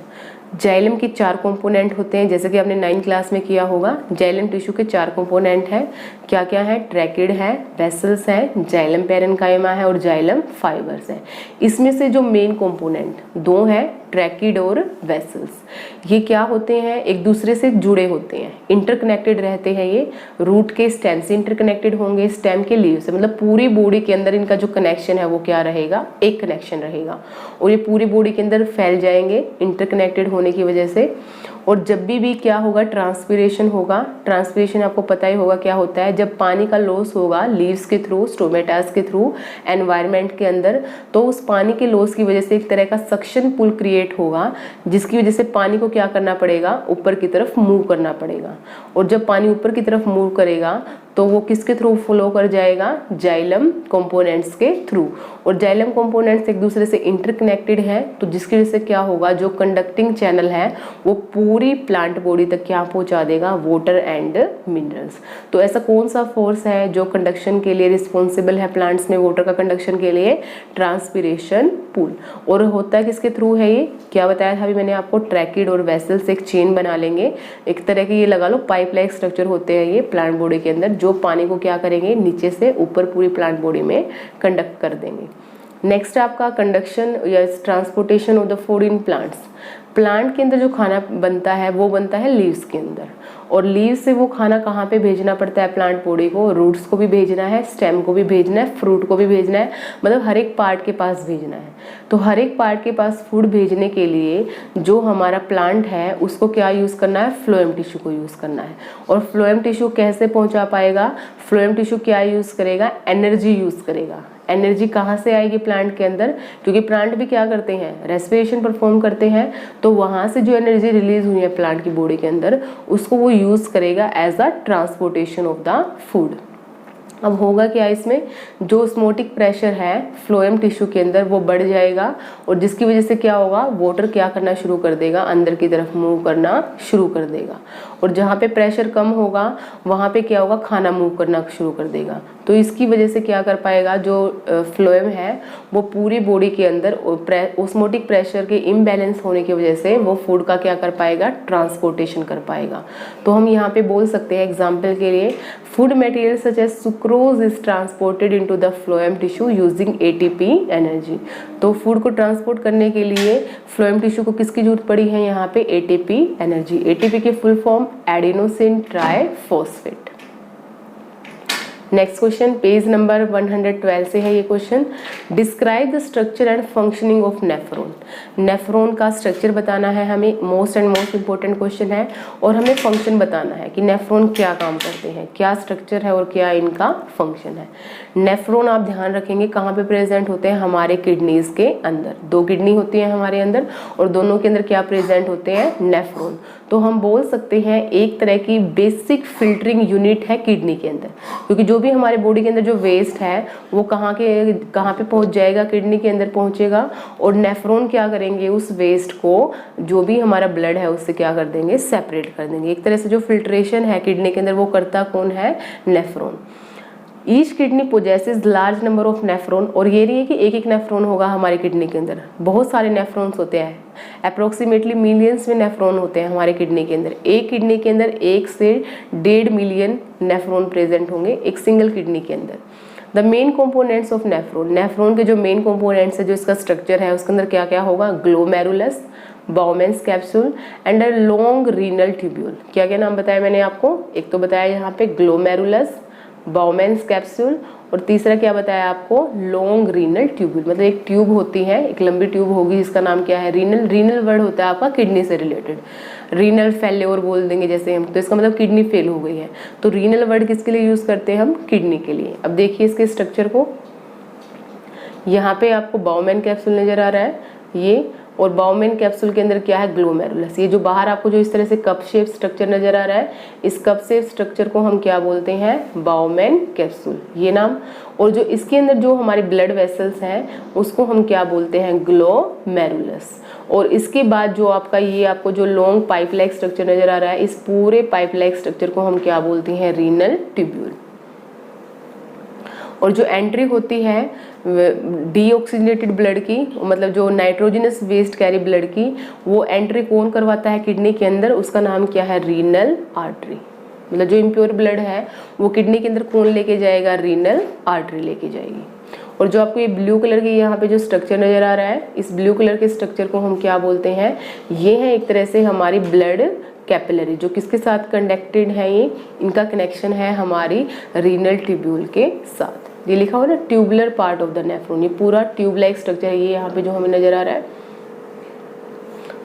जाइलम के 4 कंपोनेंट होते हैं, जैसे कि आपने 9th क्लास में किया होगा। जाइलम टिश्यू के 4 कंपोनेंट हैं, क्या क्या है, ट्रैकिड है, वेसल्स है, जाइलम पैरेन्काइमा है और जाइलम फाइबर्स है। इसमें से जो मेन कंपोनेंट 2 है, ट्रैकिड और वेसल्स। ये क्या होते हैं, एक दूसरे से जुड़े होते हैं, इंटरकनेक्टेड रहते हैं। ये रूट के स्टेम से इंटरकनेक्टेड होंगे, स्टेम के लीव से, मतलब पूरी बॉडी के अंदर इनका जो कनेक्शन है वो क्या रहेगा, एक कनेक्शन रहेगा। और ये पूरी बॉडी के अंदर फैल जाएंगे इंटरकनेक्टेड होने की वजह से। और जब भी क्या होगा, ट्रांसपीरेशन होगा। ट्रांसपीरेशन आपको पता ही होगा क्या होता है, जब पानी का लॉस होगा लीव्स के थ्रू, स्टोमेटास के थ्रू एनवायरनमेंट के अंदर, तो उस पानी के लॉस की वजह से एक तरह का सक्शन पुल क्रिएट होगा, जिसकी वजह से पानी को क्या करना पड़ेगा, ऊपर की तरफ मूव करना पड़ेगा। और जब पानी ऊपर की तरफ मूव करेगा तो वो किसके थ्रू फ्लो कर जाएगा, जाइलम कंपोनेंट्स के थ्रू। और जाइलम कंपोनेंट्स एक दूसरे से इंटरकनेक्टेड है, तो जिसकी वजह से क्या होगा, जो कंडक्टिंग चैनल है वो पूरी प्लांट बॉडी तक क्या पहुंचा देगा, वाटर एंड मिनरल्स। तो ऐसा कौन सा फोर्स है जो कंडक्शन के लिए रिस्पॉन्सिबल है प्लांट्स में, वाटर का कंडक्शन के लिए, ट्रांसपीरेशन पुल। और होता है किसके थ्रू है ये, क्या बताया था अभी मैंने आपको, ट्रैकिड और वेसल से एक चेन बना लेंगे, एक तरह के ये लगा लो पाइप लाइक स्ट्रक्चर होते हैं ये प्लांट बॉडी के अंदर, जो पानी को क्या करेंगे, नीचे से ऊपर पूरी प्लांट बॉडी में कंडक्ट कर देंगे। नेक्स्ट आपका कंडक्शन या transportation of the food in plants. Plant के अंदर जो खाना बनता है वो बनता है लीव्स के अंदर, और लीव्स से वो खाना कहाँ पे भेजना पड़ता है प्लांट बॉडी को, रूट्स को भी भेजना है, स्टेम को भी भेजना है, फ्रूट को भी भेजना है, मतलब हर एक पार्ट के पास भेजना है। तो हर एक पार्ट के पास फूड भेजने के लिए जो हमारा प्लांट है उसको क्या यूज़ करना है, फ्लोएम टिश्यू को यूज़ करना है। और फ्लोएम टिश्यू कैसे पहुँचा पाएगा, फ्लोएम टिश्यू क्या यूज़ करेगा, एनर्जी यूज़ करेगा। एनर्जी कहाँ से आएगी प्लांट के अंदर, क्योंकि प्लांट भी क्या करते हैं, रेस्पिरेशन परफॉर्म करते हैं, तो वहाँ से जो एनर्जी रिलीज हुई है प्लांट की बॉडी के अंदर उसको वो यूज़ करेगा as a transportation of the food. अब होगा क्या, इसमें जो ऑस्मोटिक प्रेशर है फ्लोएम टिश्यू के अंदर वो बढ़ जाएगा, और जिसकी वजह से क्या होगा, वाटर क्या करना शुरू कर देगा, अंदर की तरफ मूव करना शुरू कर देगा। और जहाँ पे प्रेशर कम होगा वहाँ पे क्या होगा, खाना मूव करना शुरू कर देगा। तो इसकी वजह से क्या कर पाएगा, जो फ्लोएम है वो पूरी बॉडी के अंदर ऑस्मोटिक प्रेशर के इम्बैलेंस होने की वजह से वो फूड का क्या कर पाएगा, ट्रांसपोर्टेशन कर पाएगा। तो हम यहाँ पे बोल सकते हैं एग्जाम्पल के लिए, food material such as sucrose is transported into the phloem tissue using ATP energy. तो फूड को ट्रांसपोर्ट करने के लिए फ्लोएम टिश्यू को किसकी जरूरत पड़ी है, यहाँ पे एटीपी एनर्जी। एटीपी की full form adenosine triphosphate. Next question page number 112 से है ये question, describe the structure and functioning of nephron. Nephron का स्ट्रक्चर बताना है हमें, मोस्ट इंपॉर्टेंट क्वेश्चन है, और हमें फंक्शन बताना है कि नेफ्रॉन क्या काम करते हैं, क्या स्ट्रक्चर है और क्या इनका फंक्शन है। नेफ्रॉन आप ध्यान रखेंगे कहाँ पे प्रेजेंट होते हैं, हमारे किडनीज के अंदर। 2 किडनी होती है हमारे अंदर, और दोनों के अंदर क्या प्रेजेंट होते हैं, नेफ्रॉन। तो हम बोल सकते हैं एक तरह की बेसिक फिल्टरिंग यूनिट है किडनी के अंदर, क्योंकि जो भी हमारे बॉडी के अंदर जो वेस्ट है वो कहाँ पे पहुँच जाएगा, किडनी के अंदर पहुँचेगा। और नेफ्रॉन क्या करेंगे, उस वेस्ट को जो भी हमारा ब्लड है उससे क्या कर देंगे, सेपरेट कर देंगे। एक तरह से जो फिल्ट्रेशन है किडनी के अंदर वो करता कौन है, nephron. Each kidney possesses large number of nephron, और ये नहीं है कि एक एक नेफ्रॉन होगा हमारी किडनी के अंदर, बहुत सारे नेफ्रॉन्स होते हैं, अप्रोक्सीमेटली मिलियंस में नेफ्रॉन होते हैं हमारे किडनी के अंदर। एक किडनी के अंदर 1 से 1.5 मिलियन नेफ्रॉन प्रेजेंट होंगे एक सिंगल किडनी के अंदर। The main components of nephron, nephron के जो मेन कंपोनेंट्स है, जो इसका स्ट्रक्चर है उसके अंदर क्या क्या होगा, glomerulus, Bowman's capsule and a long renal tubule. क्या क्या नाम बताया मैंने आपको, एक तो बताया यहाँ पे ग्लोमेरुलस, बाउमेंस कैप्सूल, और तीसरा क्या बताया आपको, लॉन्ग रीनल ट्यूब्यूल। मतलब एक ट्यूब होती है, एक लंबी ट्यूब होगी, इसका नाम क्या है, रीनल। रीनल वर्ड होता है आपका किडनी से रिलेटेड, रीनल फेल्योर बोल देंगे जैसे हम, तो इसका मतलब किडनी फेल हो गई है। तो रीनल वर्ड किसके लिए यूज करते हैं हम, किडनी के लिए। अब देखिए इसके स्ट्रक्चर को, यहाँ पे आपको बाउमेन कैप्सूल नजर आ रहा है ये, और बाउमेन कैप्सूल के अंदर क्या है, ग्लोमेरुलस। ये जो बाहर आपको जो इस तरह से कप शेप स्ट्रक्चर नजर आ रहा है, इस कप शेप स्ट्रक्चर को हम क्या बोलते हैं, बाउमेन कैप्सूल, ये नाम। और जो इसके अंदर जो हमारे ब्लड वेसल्स हैं उसको हम क्या बोलते हैं, ग्लोमेरुलस। और इसके बाद जो आपका ये आपको जो लॉन्ग पाइप लाइक स्ट्रक्चर नजर आ रहा है, इस पूरे पाइप लाइक स्ट्रक्चर को हम क्या बोलते हैं, रीनल ट्यूब्यूल। और जो एंट्री होती है डीऑक्सीजनेटेड ब्लड की, मतलब जो नाइट्रोजनस वेस्ट कैरी ब्लड की, वो एंट्री कौन करवाता है किडनी के अंदर, उसका नाम क्या है, रीनल आर्टरी। मतलब जो इम्प्योर ब्लड है वो किडनी के अंदर कौन लेके जाएगा, रीनल आर्टरी लेके जाएगी। और जो आपको ये ब्लू कलर की यहाँ पे जो स्ट्रक्चर नज़र आ रहा है, इस ब्लू कलर के स्ट्रक्चर को हम क्या बोलते हैं, ये है एक तरह से हमारी ब्लड कैपिलरी, जो किसके साथ कनेक्टेड है, ये इनका कनेक्शन है हमारी रीनल ट्यूब्यूल के साथ। ये लिखा हुआ ना tubular part of the nephron, ये पूरा ट्यूब लाइक स्ट्रक्चर है ये यहाँ पे जो हमें नज़र आ रहा है।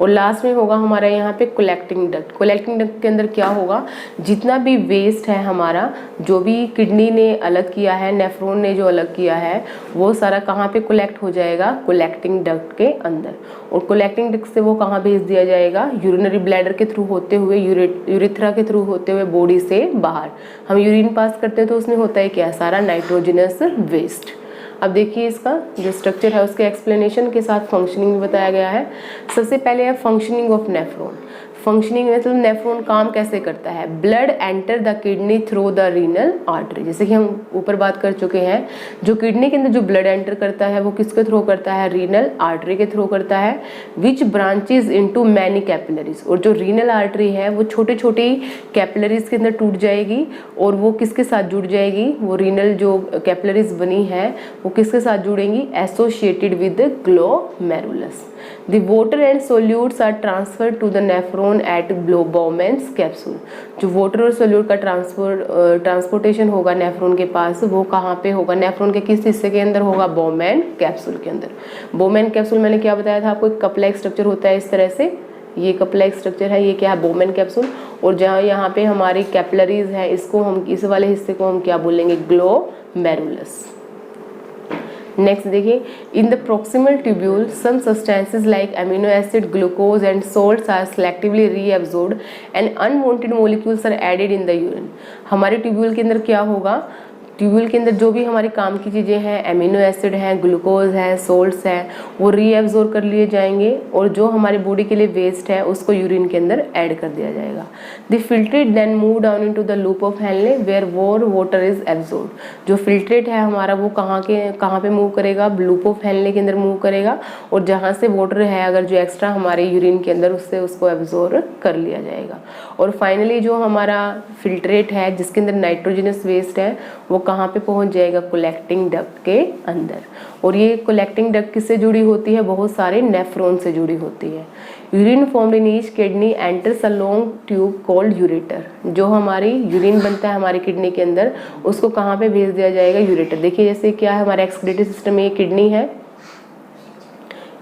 और लास्ट में होगा हमारा यहाँ पे कलेक्टिंग डक्ट। कलेक्टिंग डक्ट के अंदर क्या होगा, जितना भी वेस्ट है हमारा, जो भी किडनी ने अलग किया है, नेफ्रॉन ने जो अलग किया है, वो सारा कहाँ पे कलेक्ट हो जाएगा, कलेक्टिंग डक्ट के अंदर। और कलेक्टिंग डक्ट से वो कहाँ भेज दिया जाएगा, यूरिनरी ब्लैडर के थ्रू होते हुए, यूरिथ्रा के थ्रू होते हुए बॉडी से बाहर। हम यूरिन पास करते हैं तो उसमें होता है क्या, सारा नाइट्रोजनस वेस्ट। अब देखिए इसका जो स्ट्रक्चर है उसके एक्सप्लेनेशन के साथ फंक्शनिंग भी बताया गया है। सबसे पहले है फंक्शनिंग ऑफ नेफ्रॉन। फंक्शनिंग मतलब नेफ्रॉन काम कैसे करता है, blood enter the kidney through the renal artery. जैसे कि हम ऊपर बात कर चुके हैं, जो किडनी के अंदर जो ब्लड एंटर करता है वो किसके थ्रू करता है, रीनल आर्टरी के थ्रू करता है, विच ब्रांचेज इनटू मैनी कैपिलरीज। और जो रीनल आर्टरी है वो छोटे छोटे कैपिलरीज के अंदर टूट जाएगी और वो किसके साथ जुड़ जाएगी, वो रीनल जो कैपिलरीज बनी है वो किसके साथ जुड़ेंगी, associated with glomerulus. The water and solutes are transferred to the nephron at Bowman's capsule। जो वाटर और सोल्यूट का ट्रांसपोर्टेशन होगा नेफ्रॉन के पास, वो कहाँ पे होगा, नेफ्रॉन के किस हिस्से के अंदर होगा, बोमैन कैप्सूल के अंदर। बोमैन कैप्सूल मैंने क्या बताया था आपको, एक कप लाइक स्ट्रक्चर होता है इस तरह से, ये कप लाइक स्ट्रक्चर है, ये क्या है, बोमैन कैप्सूल। और जहाँ यहाँ पे हमारी कैपिलरीज है, इसको हम, इस वाले हिस्से को हम क्या बोलेंगे, ग्लोमेरुलस। नेक्स्ट देखिए, in the proximal tubule some substances like amino acid, glucose and salts are selectively reabsorbed and unwanted molecules are added in the urine. हमारे ट्यूब्यूल के अंदर क्या होगा, ट्यूब्यूल के अंदर जो भी हमारे काम की चीज़ें हैं, एमिनो एसिड हैं, ग्लूकोज है, सोल्ट्स हैं, वो रीअब्सॉर्ब कर लिए जाएंगे और जो हमारी बॉडी के लिए वेस्ट है उसको यूरिन के अंदर ऐड कर दिया जाएगा। The filtrate then move down into the loop of Henle where wore water is absorb. जो फिल्ट्रेट है हमारा वो कहाँ पे मूव करेगा, लूप ऑफ हेनले के अंदर मूव करेगा और जहाँ से वाटर है अगर जो एक्स्ट्रा हमारे यूरिन के अंदर, उससे उसको एब्सॉर्ब कर लिया जाएगा। और फाइनली जो हमारा फिल्ट्रेट है जिसके अंदर नाइट्रोजनस वेस्ट है वो कहाँ पे पहुंच जाएगा, कलेक्टिंग डक्ट के अंदर। और ये कलेक्टिंग डक्ट किससे जुड़ी होती है, बहुत सारे नेफ्रॉन से जुड़ी होती है। Urine formed in each kidney enters a long tube called ureter. जो हमारी यूरिन बनता है हमारी किडनी के अंदर, उसको कहाँ पे भेज दिया जाएगा, यूरेटर। देखिए जैसे क्या है, हमारा एक्सक्रीटरी सिस्टम में ये किडनी है,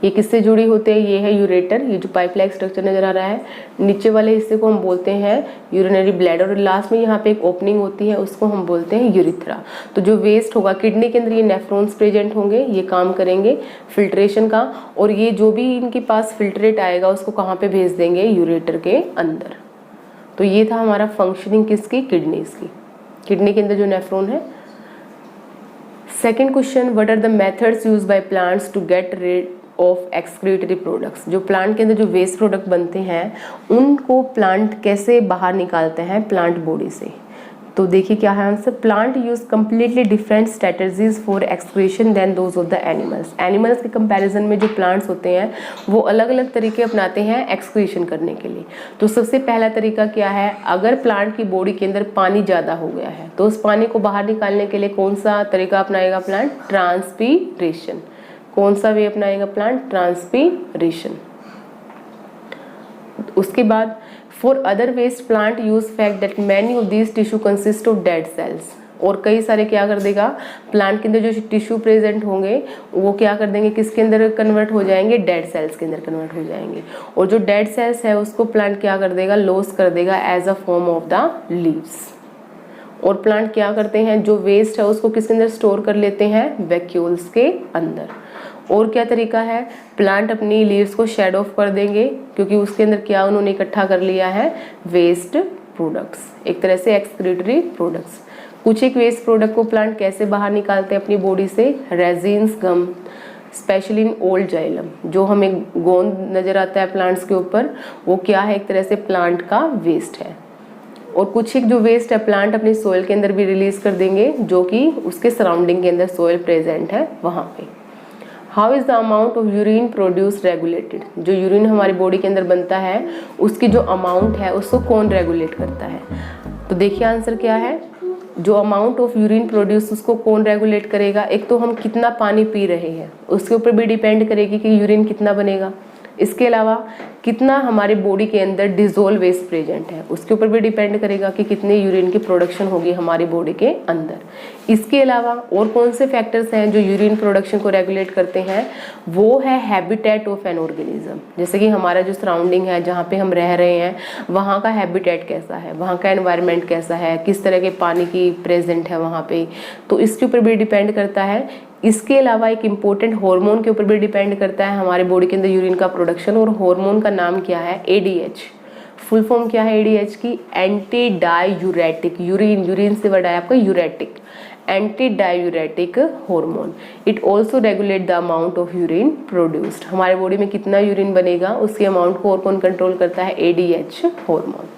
ये किससे जुड़ी होते हैं, ये है यूरेटर। ये जो पाइप लाइक स्ट्रक्चर नजर आ रहा है, नीचे वाले हिस्से को हम बोलते हैं यूरिनरी ब्लैडर और लास्ट में यहाँ पे एक ओपनिंग होती है, उसको हम बोलते हैं यूरिथ्रा। तो जो वेस्ट होगा किडनी के अंदर, ये नेफ्रॉन्स प्रेजेंट होंगे, ये काम करेंगे फिल्ट्रेशन का, और ये जो भी इनके पास फिल्ट्रेट आएगा उसको कहाँ पे भेज देंगे, यूरेटर के अंदर। तो ये था हमारा फंक्शनिंग किसकी, किडनीज की, किडनी के अंदर जो नेफ्रॉन है। Second question, what are the methods use by plants to get rid of excretory products. जो प्लांट के अंदर जो वेस्ट प्रोडक्ट बनते हैं उनको प्लांट कैसे बाहर निकालते हैं प्लांट बॉडी से। तो देखिए क्या है answer, plant use completely different strategies for excretion than those of the animals. Animals के कंपैरिजन में जो प्लांट्स होते हैं वो अलग अलग तरीके अपनाते हैं एक्सक्रीशन करने के लिए। तो सबसे पहला तरीका क्या है, अगर प्लांट की बॉडी के अंदर पानी ज़्यादा हो गया है तो उस पानी को बाहर निकालने के लिए कौन सा तरीका अपनाएगा प्लांट, ट्रांसपीरेशन। कौन सा वे अपनाएगा प्लांट, ट्रांसपीरेशन। उसके बाद for other waste plant use fact that many of these tissue consist of dead cells. और कई सारे क्या कर देगा, प्लांट के अंदर जो टिश्यू प्रेजेंट होंगे वो क्या कर देंगे, किसके अंदर कन्वर्ट हो जाएंगे, डेड सेल्स के अंदर कन्वर्ट हो जाएंगे। और जो डेड सेल्स है उसको प्लांट क्या कर देगा, लॉस कर देगा as a form of the leaves. और प्लांट क्या करते हैं, जो वेस्ट है उसको किसके अंदर स्टोर कर लेते हैं, वैक्यूल्स के अंदर। और क्या तरीका है, प्लांट अपनी लीव्स को शेड ऑफ कर देंगे क्योंकि उसके अंदर क्या उन्होंने इकट्ठा कर लिया है, वेस्ट प्रोडक्ट्स, एक तरह से एक्सक्रीटरी प्रोडक्ट्स। कुछ एक वेस्ट प्रोडक्ट को प्लांट कैसे बाहर निकालते हैं अपनी बॉडी से, resins, gum, specially in old xylem. जो हमें गोंद नजर आता है प्लांट्स के ऊपर, वो क्या है, एक तरह से प्लांट का वेस्ट है। और कुछ एक जो वेस्ट है प्लांट अपनी सोइल के अंदर भी रिलीज कर देंगे, जो कि उसके सराउंडिंग के अंदर सोइल प्रेजेंट है वहाँ पे। How is the amount of urine produce regulated. जो यूरिन हमारी बॉडी के अंदर बनता है उसकी जो अमाउंट है उसको कौन रेगुलेट करता है। तो देखिए आंसर क्या है, जो अमाउंट ऑफ यूरिन प्रोड्यूस उसको कौन रेगुलेट करेगा? एक तो हम कितना पानी पी रहे हैं उसके ऊपर भी डिपेंड करेगी कि यूरिन कितना बनेगा। इसके अलावा कितना हमारे बॉडी के अंदर डिजोल्व वेस्ट प्रेजेंट है उसके ऊपर भी डिपेंड करेगा कि कितने यूरिन की प्रोडक्शन होगी हमारी बॉडी के अंदर। इसके अलावा और कौन से फैक्टर्स हैं जो यूरिन प्रोडक्शन को रेगुलेट करते हैं? वो है हैबिटेट ऑफ एन ऑर्गेनिज्म। जैसे कि हमारा जो सराउंडिंग है, जहाँ पे हम रह रहे हैं, वहाँ का हैबिटेट कैसा है, वहाँ का एनवायरनमेंट कैसा है, किस तरह के पानी की प्रेजेंट है वहाँ पे, तो इसके ऊपर भी डिपेंड करता है। इसके अलावा एक इम्पोर्टेंट हार्मोन के ऊपर भी डिपेंड करता है हमारे बॉडी के अंदर यूरिन का प्रोडक्शन, और हार्मोन का नाम क्या है? ADH। फुल फॉर्म क्या है ADH की? Anti diuretic. यूरिन से वर्ड आया आपका diuretic, anti diuretic hormone. It also regulate the amount of urine produced. हमारे बॉडी में कितना यूरिन बनेगा उसके अमाउंट को और कौन कंट्रोल करता है? ADH hormone.